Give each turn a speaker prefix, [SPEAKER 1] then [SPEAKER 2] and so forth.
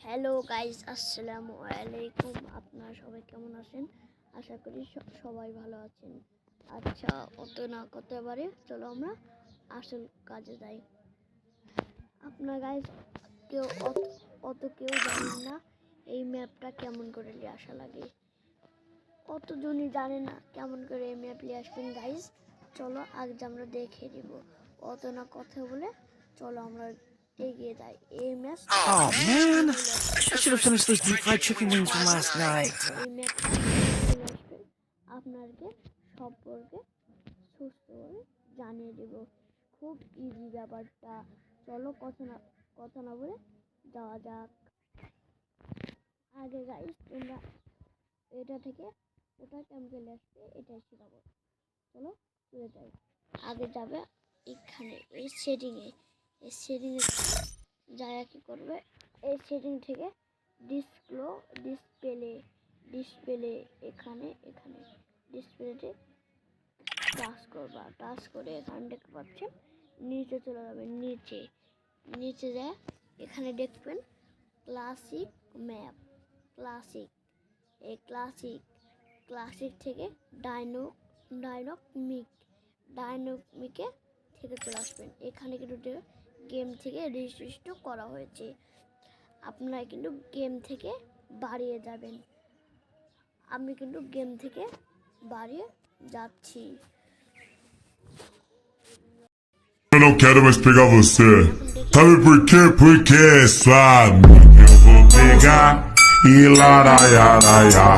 [SPEAKER 1] Hello guys, আসসালামু আলাইকুম। আপনারা সবাই কেমন আছেন? আশা করি সবাই ভালো আছেন। আচ্ছা, অত না করতে পারে, চলো আমরা আসল কাজে যাই। আপনার গাইস কেউ কেউ জানেন না এই ম্যাপটা কেমন করে নিয়ে আসা লাগে। কতজনই জানে না কেমন করে এই ম্যাপ নিয়ে আসবেন গাইস। চলো আজ আমরা দেখে দিব। অত না কথা বলে চলো আমরা এগিয়ে যাই। এই map
[SPEAKER 2] Oh man, I should have finished those deep fried chicken wings from last night.
[SPEAKER 1] এই ম্যাপটা আপনাকে সম্পর্কে সুস্থভাবে জানিয়ে দেব। খুব ইজি ব্যাপারটা। চলো কথা না বলে যাওয়া যাক। আগে গাইস তোমরা এটা থেকে ওটা কেমন চলে আসবে এটাই শেখাবো। চলো চলে যাই। আগে যাবে এখানে এই সেটিংয়ে যা কি করবে, এই সেটিং থেকে ডিসপ্লে এখানে ডিসপ্লেতে টাচ করবা। টাচ করে এখানে দেখতে পাচ্ছেন নিচে চলে যাবে। নিচে যায় এখানে দেখবেন ক্লাসিক ম্যাপ। এই ক্লাসিক থেকে ডাইনামিকে থেকে চলে আসবেন। এখানে কিন্তু গেম থেকে রেজিস্ট্রেশন করা হয়েছে। আপনারা কিন্তু গেম থেকে বাড়িয়ে যাবেন। আমি কিন্তু গেম থেকে বাড়িয়ে যাচ্ছি।
[SPEAKER 3] Eu não quero mais pegar você. Sabe por quê? Porque é suave. Eu vou pegar e laraiaraia.